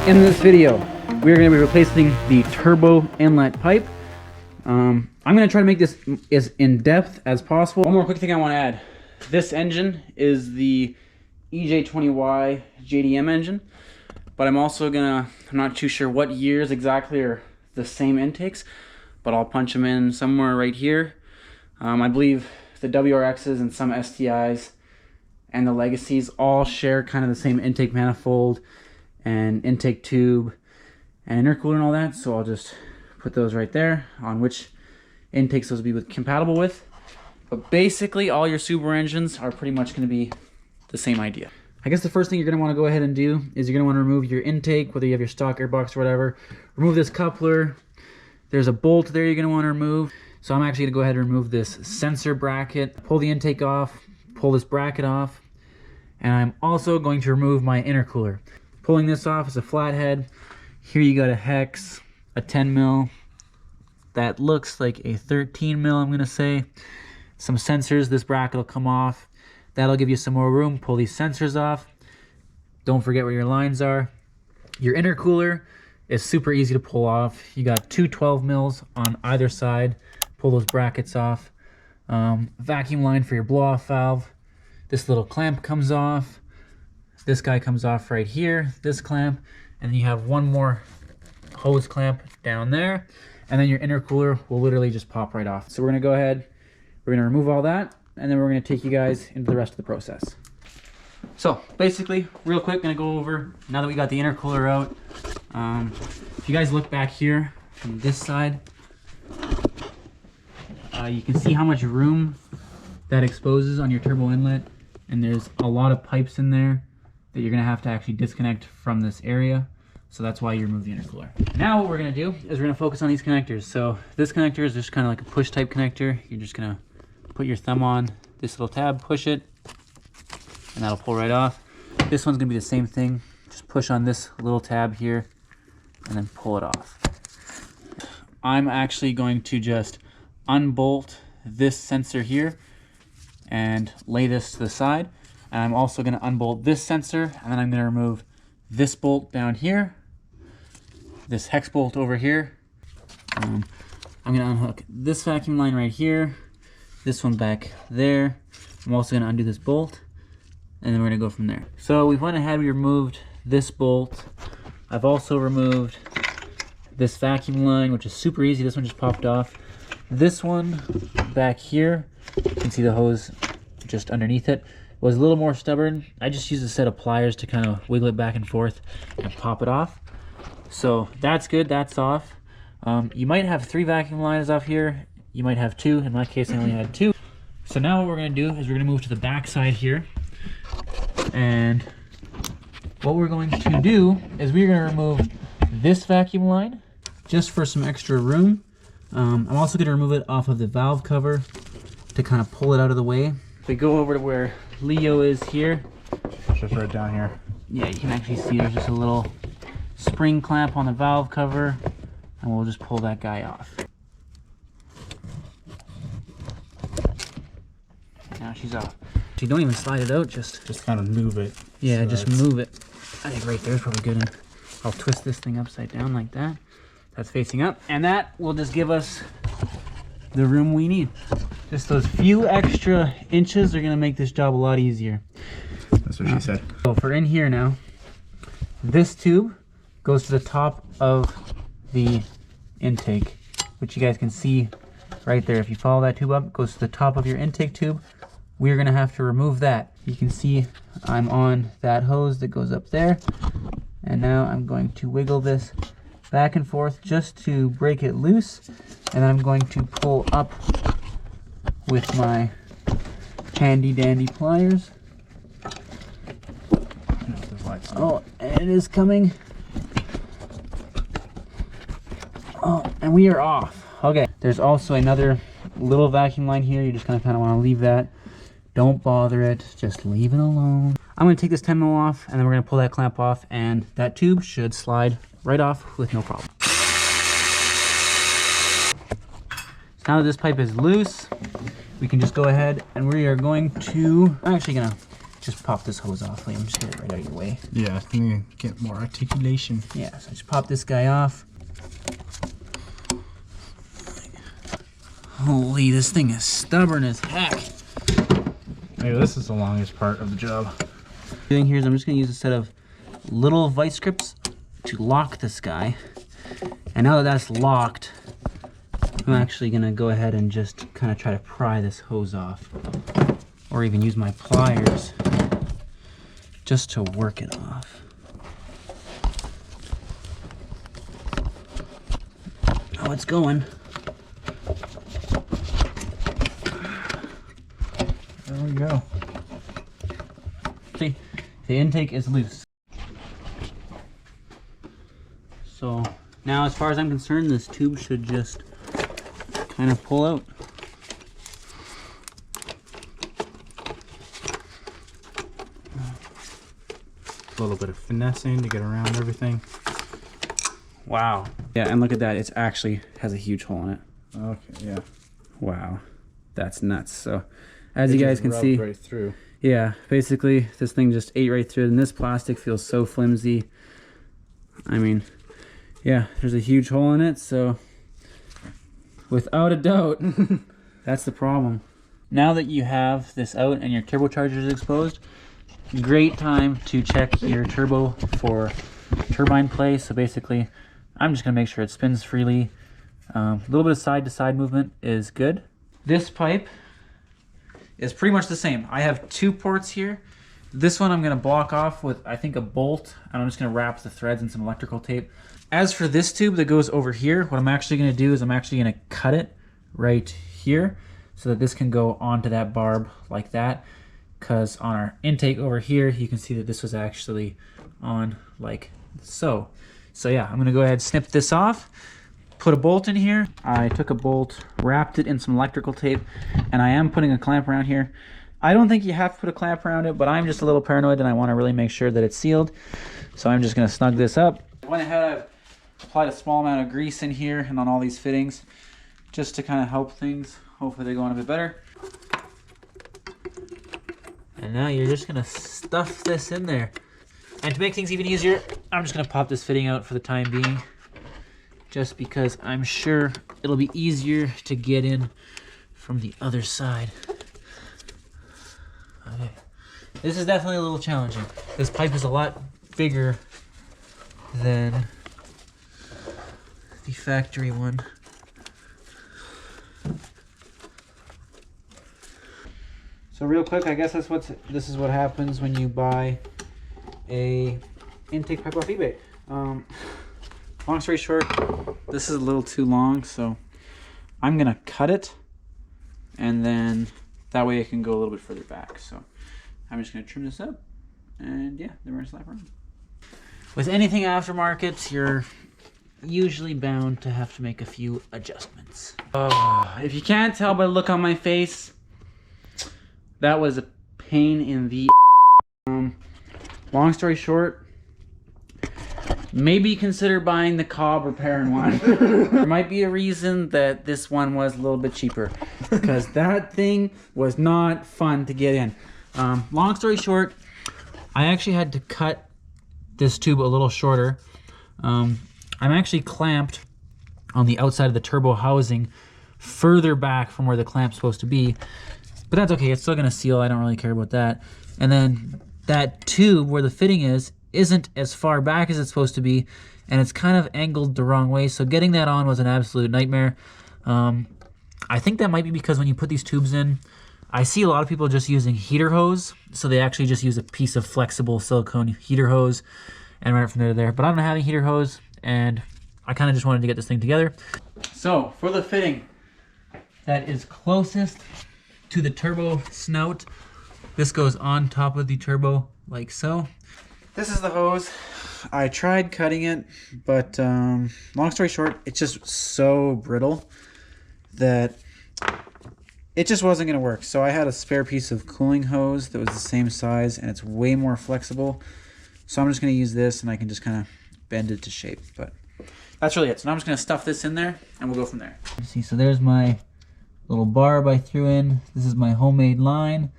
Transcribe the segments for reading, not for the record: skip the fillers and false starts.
In this video, we're going to be replacing the turbo inlet pipe. I'm going to try to make this as in-depth as possible. One more quick thing I want to add. This engine is the EJ20Y JDM engine, but I'm not too sure what years exactly are the same intakes, but I'll punch them in somewhere right here. I believe the WRXs and some STIs and the Legacies all share kind of the same intake manifold and intake tube and intercooler and all that, so I'll just put those right there on which intakes those will be compatible with. But basically all your Subaru engines are pretty much going to be the same idea. I guess the first thing you're going to want to go ahead and do is you're going to want to remove your intake, whether you have your stock airbox or whatever. Remove this coupler. There's a bolt there you're going to want to remove. So I'm actually going to go ahead and remove this sensor bracket, pull the intake off, pull this bracket off, and I'm also going to remove my intercooler. Pulling this off is a flathead. Here you got a hex, a 10 mil. That looks like a 13 mil, I'm gonna say. Some sensors, this bracket will come off. That'll give you some more room. Pull these sensors off. Don't forget where your lines are. Your intercooler is super easy to pull off. You got two 12 mils on either side. Pull those brackets off. Vacuum line for your blow-off valve. This little clamp comes off. This guy comes off right here, this clamp, and then you have one more hose clamp down there, and then your intercooler will literally just pop right off. So we're gonna go ahead, we're gonna remove all that, and then we're gonna take you guys into the rest of the process. So basically, real quick, gonna go over, now that we got the intercooler out, if you guys look back here from this side, you can see how much room that exposes on your turbo inlet, and there's a lot of pipes in there that you're gonna have to actually disconnect from this area. So that's why you remove the intercooler. Now what we're gonna do is we're gonna focus on these connectors. So this connector is just kind of like a push type connector. You're just gonna put your thumb on this little tab, push it, and that'll pull right off. This one's gonna be the same thing. Just push on this little tab here and then pull it off. I'm actually going to just unbolt this sensor here and lay this to the side. And I'm also going to unbolt this sensor, and then I'm going to remove this bolt down here, this hex bolt over here. I'm going to unhook this vacuum line right here, this one back there. I'm also going to undo this bolt, and then we're going to go from there. So we went ahead, we removed this bolt. I've also removed this vacuum line, which is super easy. This one just popped off. This one back here, you can see the hose just underneath it. Was a little more stubborn. I just used a set of pliers to kind of wiggle it back and forth and pop it off. So that's good, that's off. You might have 3 vacuum lines off here. You might have 2. In my case, I only had 2. So now what we're gonna do is we're gonna move to the back side here. And what we're going to do is we're gonna remove this vacuum line just for some extra room. I'm also gonna remove it off of the valve cover to kind of pull it out of the way. If we go over to where Leo is here. Just right down here. Yeah, you can actually see there's just a little spring clamp on the valve cover, and we'll just pull that guy off. Now she's off. So you don't even slide it out, just kind of move it. Yeah, so just move it. I think right there is probably good. I'll twist this thing upside down like that. That's facing up, and that will just give us the room we need. Just those few extra inches are gonna make this job a lot easier. That's what she said. So for in here now, this tube goes to the top of the intake, which you guys can see right there. If you follow that tube up, it goes to the top of your intake tube. We're gonna have to remove that. You can see I'm on that hose that goes up there. And now I'm going to wiggle this back and forth just to break it loose. And then I'm going to pull up with my handy dandy pliers. Oh, and it is coming. Oh, and we are off. Okay, there's also another little vacuum line here. You just kind of want to leave that. Don't bother it, just leave it alone. I'm gonna take this 10 mil off, and then we're gonna pull that clamp off, and that tube should slide right off with no problem. Now that this pipe is loose, we can just go ahead and we are going to, I'm actually gonna just pop this hose off, Liam. Just get it right out of your way. Yeah, I need to get more articulation. Yeah, so just pop this guy off. Holy, this thing is stubborn as heck. Maybe this is the longest part of the job. What I'm doing here is I'm just going to use a set of little vice grips to lock this guy. And now that that's locked, I'm actually going to go ahead and just kind of try to pry this hose off. Or even use my pliers just to work it off. Oh, it's going. There we go. See, the intake is loose. So now, as far as I'm concerned, this tube should just kind of pull out. A little bit of finessing to get around everything. Wow. Yeah, and look at that. It actually has a huge hole in it. Okay, yeah. Wow. That's nuts. So, as you guys can see, right through. yeah, basically this thing just ate right through it, and this plastic feels so flimsy. I mean, yeah, there's a huge hole in it, so without a doubt, that's the problem. Now that you have this out and your turbocharger is exposed, great time to check your turbo for turbine play. So basically, I'm just going to make sure it spins freely. A little bit of side-to-side movement is good. This pipe is pretty much the same. I have 2 ports here. This one I'm going to block off with, I think, a bolt, and I'm just going to wrap the threads in some electrical tape. As for this tube that goes over here, what I'm actually going to do is I'm actually going to cut it right here so that this can go onto that barb like that. Because on our intake over here, you can see that this was actually on like so. So yeah, I'm going to go ahead and snip this off. Put a bolt in here. I took a bolt, wrapped it in some electrical tape, and I am putting a clamp around here. I don't think you have to put a clamp around it, but I'm just a little paranoid and I want to really make sure that it's sealed. So I'm just going to snug this up. I went ahead, I've applied a small amount of grease in here and on all these fittings just to kind of help things. Hopefully they go on a bit better. And now you're just going to stuff this in there. And to make things even easier, I'm just going to pop this fitting out for the time being, just because I'm sure it'll be easier to get in from the other side. Okay. This is definitely a little challenging. This pipe is a lot bigger than the factory one. So real quick, I guess this is what happens when you buy a intake pipe off eBay. Long story short, this is a little too long, so I'm gonna cut it, and then that way it can go a little bit further back. So I'm just gonna trim this up, and yeah, then we're gonna slap around. With anything aftermarket, you're usually bound to have to make a few adjustments. If you can't tell by the look on my face, that was a pain in the long story short, maybe consider buying the Cobb repairing one. There might be a reason that this one was a little bit cheaper, because that thing was not fun to get in. Long story short, I actually had to cut this tube a little shorter. I'm actually clamped on the outside of the turbo housing further back from where the clamp's supposed to be, but that's okay, it's still gonna seal, I don't really care about that. And then that tube where the fitting isn't as far back as it's supposed to be, and it's kind of angled the wrong way, so getting that on was an absolute nightmare. I think that might be because when you put these tubes in, I see a lot of people just using heater hose, so they actually just use a piece of flexible silicone heater hose and run it from there to there. But I don't have a heater hose, and I kind of just wanted to get this thing together. So for the fitting that is closest to the turbo snout, this goes on top of the turbo like so. This is the hose. I tried cutting it, but long story short, it's just so brittle that it just wasn't going to work. So I had a spare piece of cooling hose that was the same size, and it's way more flexible. So I'm just going to use this, and I can just kind of bend it to shape. But that's really it. So now I'm just going to stuff this in there, and we'll go from there. See, so there's my little barb I threw in. This is my homemade line.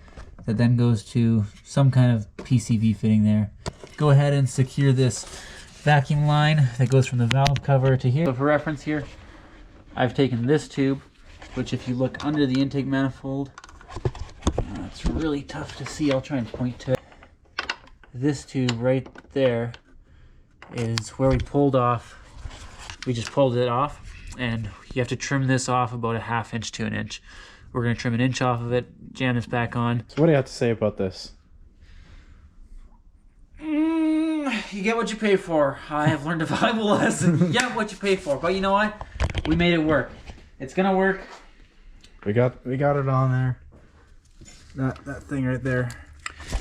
that then goes to some kind of PCV fitting there. Go ahead and secure this vacuum line that goes from the valve cover to here. So for reference here, I've taken this tube, which if you look under the intake manifold, it's really tough to see. I'll try and point to it. This tube right there is where we pulled off. We just pulled it off, and you have to trim this off about a 1/2 inch to 1 inch. We're going to trim 1 inch off of it, jam this back on. So what do you have to say about this? You get what you pay for. I have learned a valuable lesson. You get what you pay for. But you know what? We made it work. It's going to work. We got it on there. That thing right there.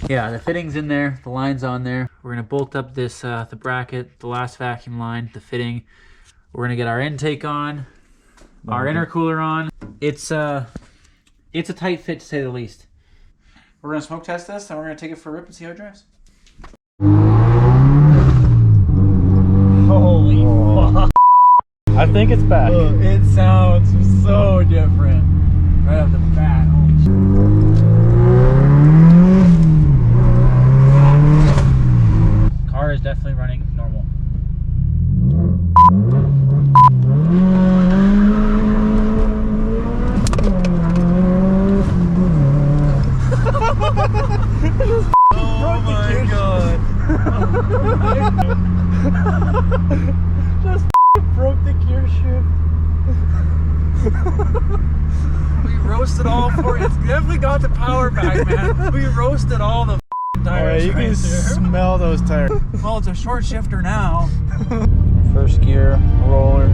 Yeah, the fitting's in there. The line's on there. We're going to bolt up this the bracket, the last vacuum line, the fitting. We're going to get our intake on, our intercooler on. It's a tight fit to say the least. We're going to smoke test this, and we're going to take it for a rip and see how it drives. Holy fuck. I think it's back. It sounds so different right off the bat. Holy shit. Car is definitely running normal. Oh my god. Just broke the gear shift. We roasted all four. It's definitely got the power back, man. We roasted all the tires. Oh, yeah, you can smell those tires. Well, it's a short shifter now. First gear, roller.